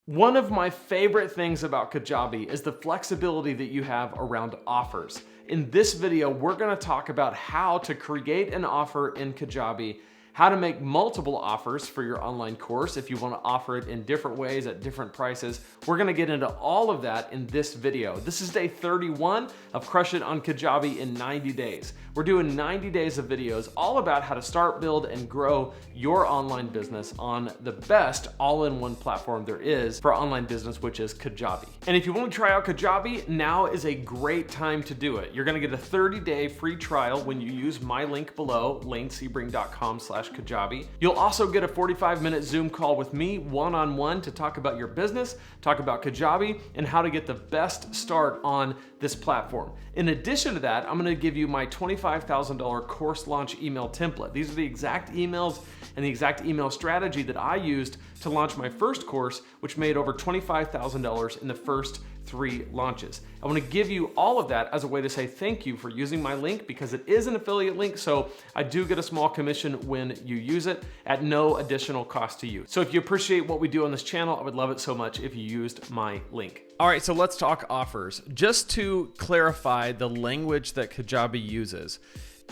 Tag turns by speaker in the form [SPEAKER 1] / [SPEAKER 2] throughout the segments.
[SPEAKER 1] One of my favorite things about Kajabi is the flexibility that you have around offers. In this video, we're gonna talk about how to create an offer in Kajabi, how to make multiple offers for your online course if you wanna offer it in different ways at different prices. We're gonna get into all of that in this video. This is day 31 of Crush It on Kajabi in 90 days. We're doing 90 days of videos all about how to start, build, and grow your online business on the best all-in-one platform there is for online business, which is Kajabi. And if you want to try out Kajabi, now is a great time to do it. You're gonna get a 30-day free trial when you use my link below, lanesebring.com/Kajabi. You'll also get a 45-minute Zoom call with me one-on-one to talk about your business, talk about Kajabi, and how to get the best start on this platform. In addition to that, I'm gonna give you my $25,000 course launch email template. These are the exact emails and the exact email strategy that I used to launch my first course, which made over $25,000 in the first 3 launches. I want to give you all of that as a way to say thank you for using my link, because it is an affiliate link, so I do get a small commission when you use it at no additional cost to you. So if you appreciate what we do on this channel, I would love it so much if you used my link. All right, so let's talk offers. Just to clarify the language that Kajabi uses,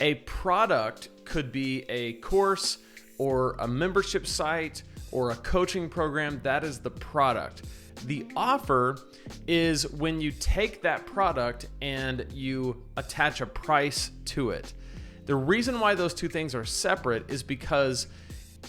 [SPEAKER 1] a product could be a course or a membership site or a coaching program. That is the product. The offer is when you take that product and you attach a price to it. The reason why those two things are separate is because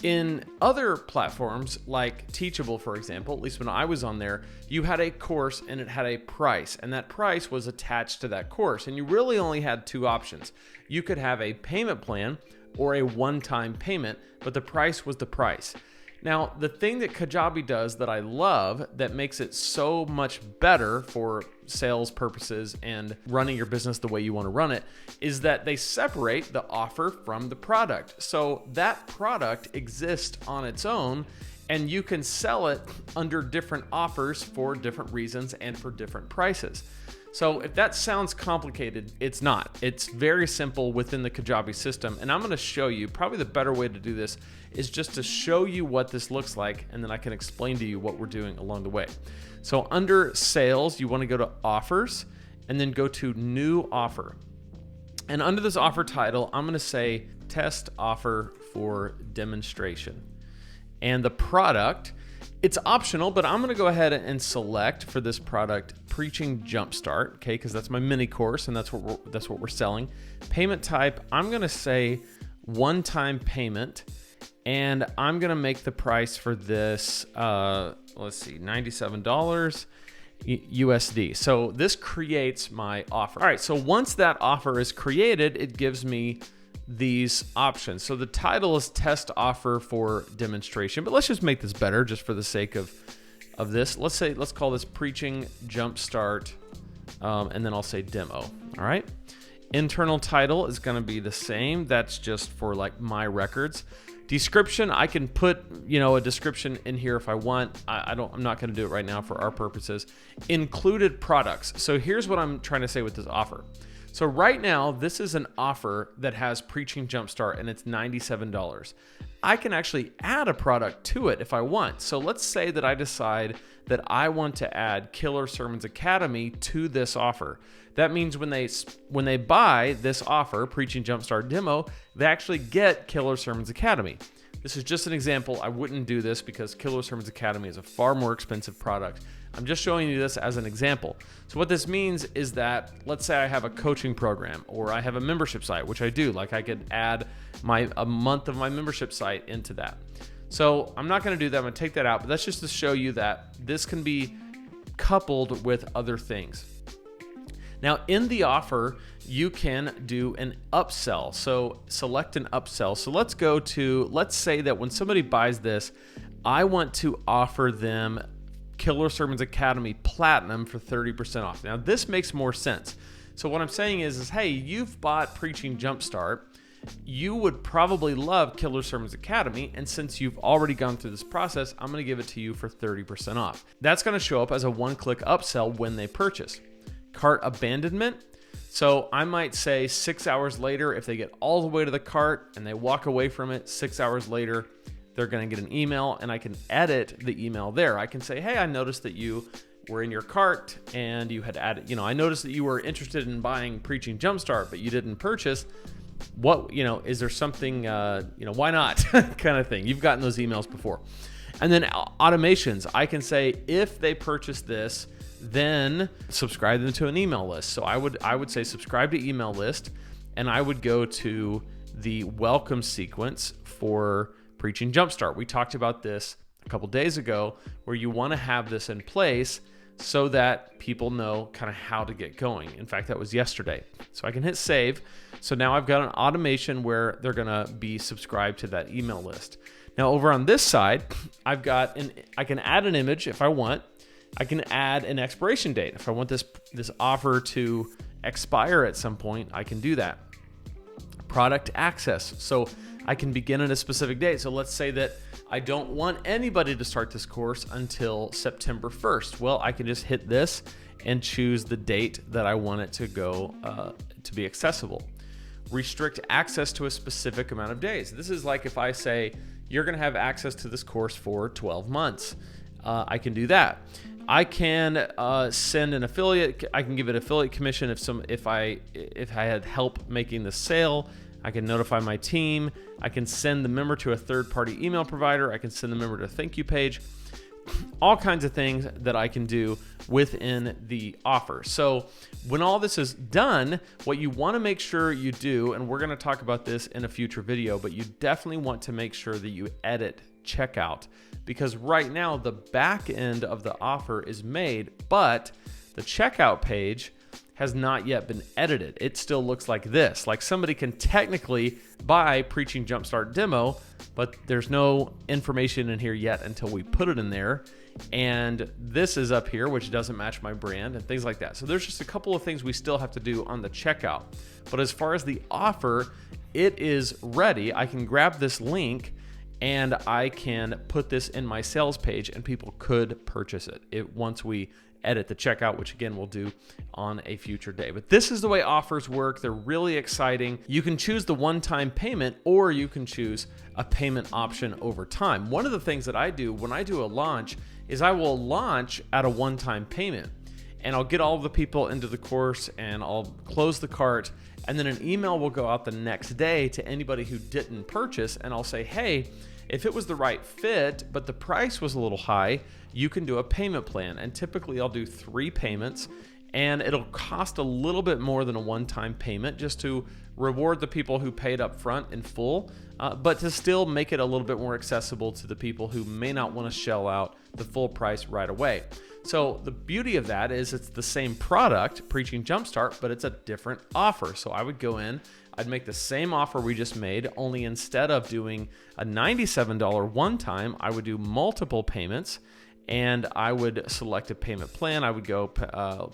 [SPEAKER 1] in other platforms like Teachable, for example, at least when I was on there, you had a course and it had a price, and that price was attached to that course. And you really only had 2 options. You could have a payment plan or a one-time payment, but the price was the price. Now, the thing that Kajabi does that I love that makes it so much better for sales purposes and running your business the way you want to run it is that they separate the offer from the product. So that product exists on its own, and you can sell it under different offers for different reasons and for different prices. So if that sounds complicated, it's not. It's very simple within the Kajabi system. And I'm going to show you, probably the better way to do this is just to show you what this looks like, and then I can explain to you what we're doing along the way. So under sales, you want to go to offers and then go to new offer. And under this offer title, I'm going to say test offer for demonstration. And the product, it's optional, but I'm going to go ahead and select for this product Preaching Jumpstart, okay, because that's my mini course and that's what we're selling. Payment type, I'm going to say one-time payment, and I'm going to make the price for this, let's see, $97 USD. So this creates my offer. All right, so once that offer is created, it gives me these options. So the title is test offer for demonstration, but let's just make this better just for the sake of this. Let's call this Preaching Jumpstart, and then I'll say demo. All right. Internal title is going to be the same. That's just for like my records. Description, I can put, a description in here if I want. I'm not going to do it right now for our purposes. Included products. So here's what I'm trying to say with this offer. So right now, this is an offer that has Preaching Jumpstart and it's $97. I can actually add a product to it if I want. So let's say that I decide that I want to add Killer Sermons Academy to this offer. That means when they buy this offer, Preaching Jumpstart Demo, they actually get Killer Sermons Academy. This is just an example. I wouldn't do this because Killer Sermons Academy is a far more expensive product. I'm just showing you this as an example. So what this means is that, let's say I have a coaching program or I have a membership site, which I do. Like I could add a month of my membership site into that. So I'm not going to do that. I'm going to take that out, but that's just to show you that this can be coupled with other things. Now in the offer, you can do an upsell. So select an upsell. So let's say that when somebody buys this, I want to offer them Killer Sermons Academy Platinum for 30% off. Now this makes more sense. So what I'm saying is hey, you've bought Preaching Jumpstart. You would probably love Killer Sermons Academy, and since you've already gone through this process, I'm going to give it to you for 30% off. That's going to show up as a one-click upsell when they purchase. Cart abandonment. So I might say 6 hours later, if they get all the way to the cart and they walk away from it 6 hours later, they're going to get an email, and I can edit the email there. I can say, hey, I noticed that you were in your cart and you had added, I noticed that you were interested in buying Preaching Jumpstart, but you didn't purchase. What, is there something, why not kind of thing. You've gotten those emails before. And then automations, I can say if they purchase this, then subscribe them to an email list. So I would say subscribe to email list, and I would go to the welcome sequence for Preaching Jumpstart. We talked about this a couple days ago, where you want to have this in place so that people know kind of how to get going. In fact, that was yesterday. So I can hit save. So now I've got an automation where they're going to be subscribed to that email list. Now over on this side, I can add an image if I want. I can add an expiration date. If I want this offer to expire at some point, I can do that. Product access. So I can begin at a specific date. So let's say that I don't want anybody to start this course until September 1st. Well, I can just hit this and choose the date that I want it to go to be accessible. Restrict access to a specific amount of days. This is like if I say you're going to have access to this course for 12 months. I can do that. I can send an affiliate. I can give it affiliate commission if I had help making the sale. I can notify my team. I can send the member to a third-party email provider. I can send the member to a thank you page. All kinds of things that I can do within the offer. So when all this is done, what you want to make sure you do, and we're going to talk about this in a future video, but you definitely want to make sure that you edit checkout, because right now the back end of the offer is made, but the checkout page has not yet been edited. It still looks like this. Like somebody can technically buy Preaching Jumpstart Demo, but there's no information in here yet until we put it in there. And this is up here, which doesn't match my brand and things like that. So there's just a couple of things we still have to do on the checkout. But as far as the offer, it is ready. I can grab this link and I can put this in my sales page and people could purchase it once we edit the checkout, which again we'll do on a future day. But this is the way offers work. They're really exciting. You can choose the one-time payment, or you can choose a payment option over time. One of the things that I do when I do a launch is I will launch at a one-time payment, and I'll get all of the people into the course and I'll close the cart, and then an email will go out the next day to anybody who didn't purchase, and I'll say, hey, if it was the right fit, but the price was a little high, you can do a payment plan. And typically I'll do 3 payments, and it'll cost a little bit more than a one-time payment just to reward the people who paid up front in full, but to still make it a little bit more accessible to the people who may not want to shell out the full price right away. So the beauty of that is it's the same product, Preaching Jumpstart, but it's a different offer. So I would go in, I'd make the same offer we just made, only instead of doing a $97 one time, I would do multiple payments, and I would select a payment plan. I would go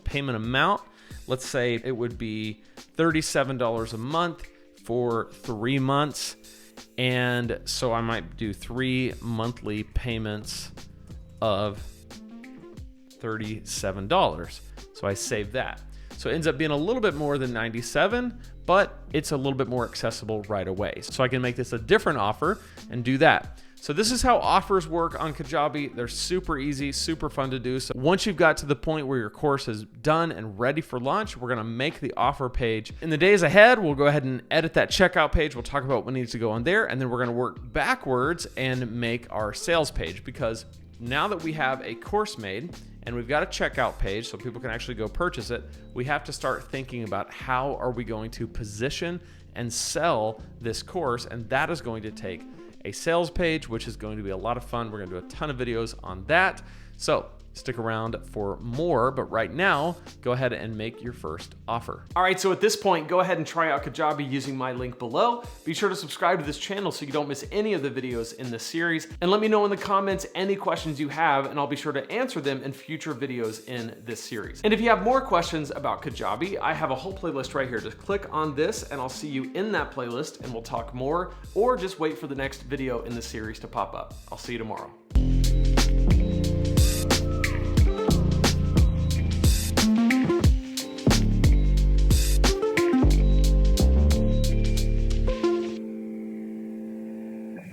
[SPEAKER 1] payment amount. Let's say it would be $37 a month for 3 months. And so I might do 3 monthly payments of $37. So I save that. So it ends up being a little bit more than 97, but it's a little bit more accessible right away. So I can make this a different offer and do that. So this is how offers work on Kajabi. They're super easy, super fun to do. So once you've got to the point where your course is done and ready for launch, we're gonna make the offer page. In the days ahead, we'll go ahead and edit that checkout page. We'll talk about what needs to go on there, and then we're gonna work backwards and make our sales page, because now that we have a course made and we've got a checkout page so people can actually go purchase it, we have to start thinking about how are we going to position and sell this course, and that is going to take a sales page, which is going to be a lot of fun. We're going to do a ton of videos on that. So stick around for more, but right now, go ahead and make your first offer. All right, so at this point, go ahead and try out Kajabi using my link below. Be sure to subscribe to this channel so you don't miss any of the videos in this series. And let me know in the comments any questions you have, and I'll be sure to answer them in future videos in this series. And if you have more questions about Kajabi, I have a whole playlist right here. Just click on this and I'll see you in that playlist and we'll talk more, or just wait for the next video in the series to pop up. I'll see you tomorrow.